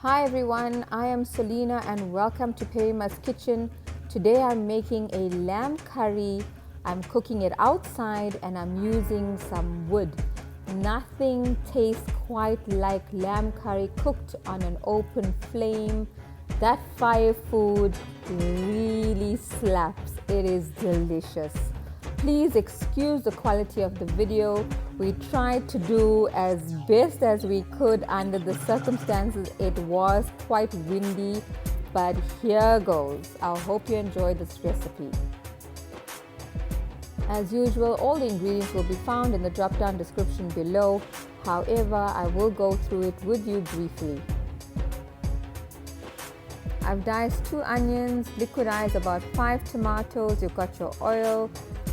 Hi everyone, I am Selena and welcome to Perima's Kitchen. Today I'm making a lamb curry. I'm cooking it outside and I'm using some wood. Nothing tastes quite like lamb curry cooked on an open flame. That fire food really slaps. It is delicious. Please excuse the quality of the video. We tried to do as best as we could under the circumstances. It was quite windy, but here goes. I hope you enjoyed this recipe. As usual, all the ingredients will be found in the drop-down description below. However, I will go through it with you briefly. I've diced 2 onions, liquidized about 5 tomatoes. You've got your oil,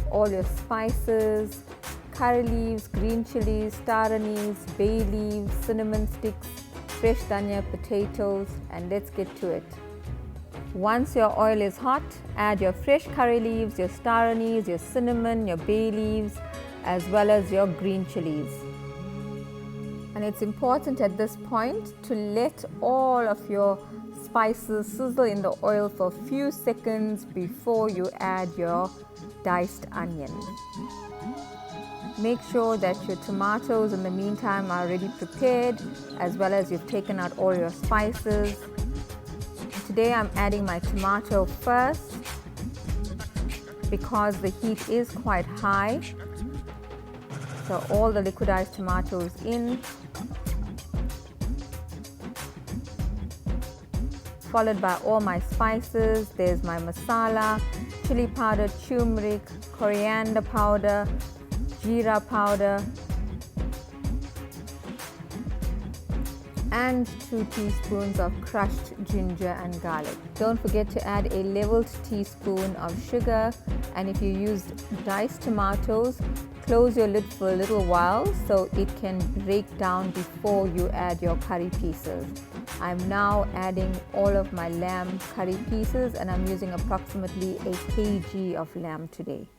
all your spices, curry leaves, green chilies, star-anise, bay leaves, cinnamon sticks, fresh Dhania potatoes, and let's get to it. Once your oil is hot, add your fresh curry leaves, your star-anise, your cinnamon, your bay leaves, as well as your green chilies. And it's important at this point to let all of your spices sizzle in the oil for a few seconds before you add your diced onion. Make sure that your tomatoes in the meantime are already prepared, as well as you've taken out all your spices. Today I'm adding my tomato first because the heat is quite high. So all the liquidized tomatoes in, followed by all my spices. There's my masala, chili powder, turmeric, coriander powder, Jeera powder, and 2 teaspoons of crushed ginger and garlic. Don't forget to add a leveled teaspoon of sugar, and if you used diced tomatoes, close your lid for a little while so it can break down before you add your curry pieces. I'm now adding all of my lamb curry pieces, and I'm using approximately a kg of lamb today.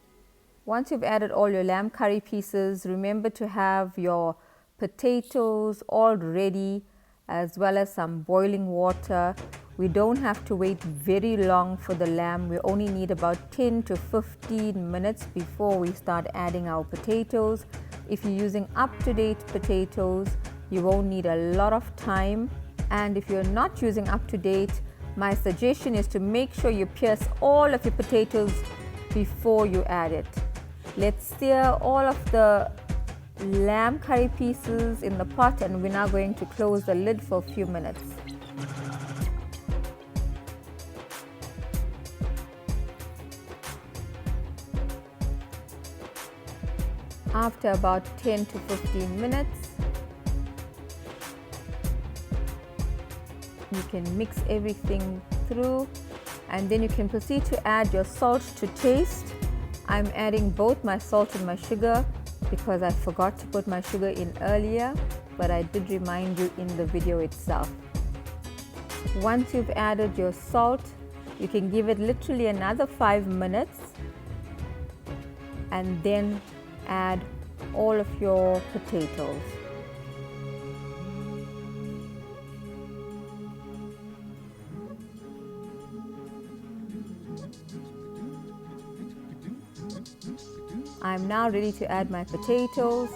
Once you've added all your lamb curry pieces, remember to have your potatoes all ready, as well as some boiling water. We don't have to wait very long for the lamb. We only need about 10 to 15 minutes before we start adding our potatoes. If you're using up-to-date potatoes, you won't need a lot of time. And if you're not using up-to-date, my suggestion is to make sure you pierce all of your potatoes before you add it. Let's sear all of the lamb curry pieces in the pot, and we're now going to close the lid for a few minutes. After about 10 to 15 minutes, you can mix everything through, and then you can proceed to add your salt to taste. I'm adding both my salt and my sugar because I forgot to put my sugar in earlier, but I did remind you in the video itself. Once you've added your salt, you can give it literally another 5 minutes and then add all of your potatoes. I'm now ready to add my potatoes.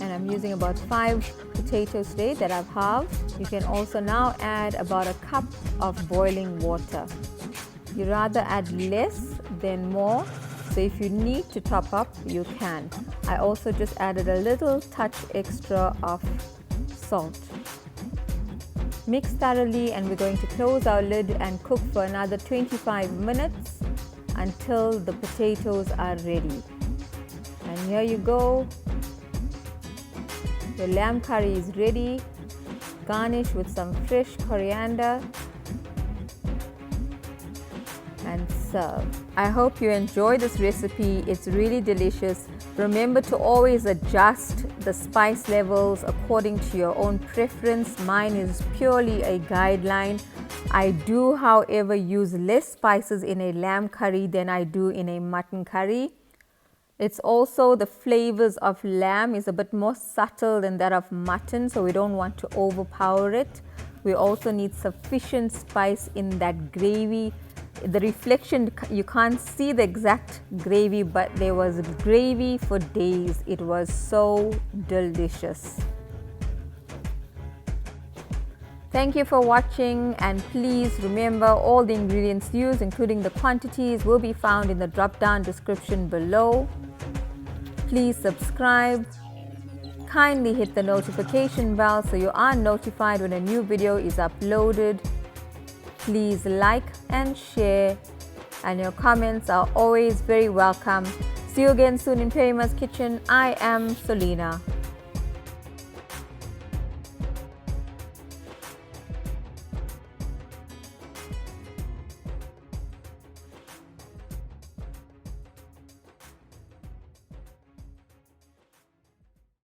And I'm using about 5 potatoes today that I've halved. You can also now add about a cup of boiling water. You rather add less than more, so if you need to top up, you can. I also just added a little touch extra of salt. Mix thoroughly, and we're going to close our lid and cook for another 25 minutes until the potatoes are ready. And here you go. Your lamb curry is ready. Garnish with some fresh coriander and serve. I hope you enjoy this recipe. It's really delicious. Remember to always adjust the spice levels according to your own preference. Mine is purely a guideline. I do, however, use less spices in a lamb curry than I do in a mutton curry. It's also the flavors of lamb is a bit more subtle than that of mutton, so we don't want to overpower it. We also need sufficient spice in that gravy. The reflection, you can't see the exact gravy, but there was gravy for days. It was so delicious. Thank you for watching, and please remember all the ingredients used, including the quantities, will be found in the drop-down description below. Please subscribe. Kindly hit the notification bell so you are notified when a new video is uploaded. Please like and share, and your comments are always very welcome. See you again soon in Perima's Kitchen. I am Selena.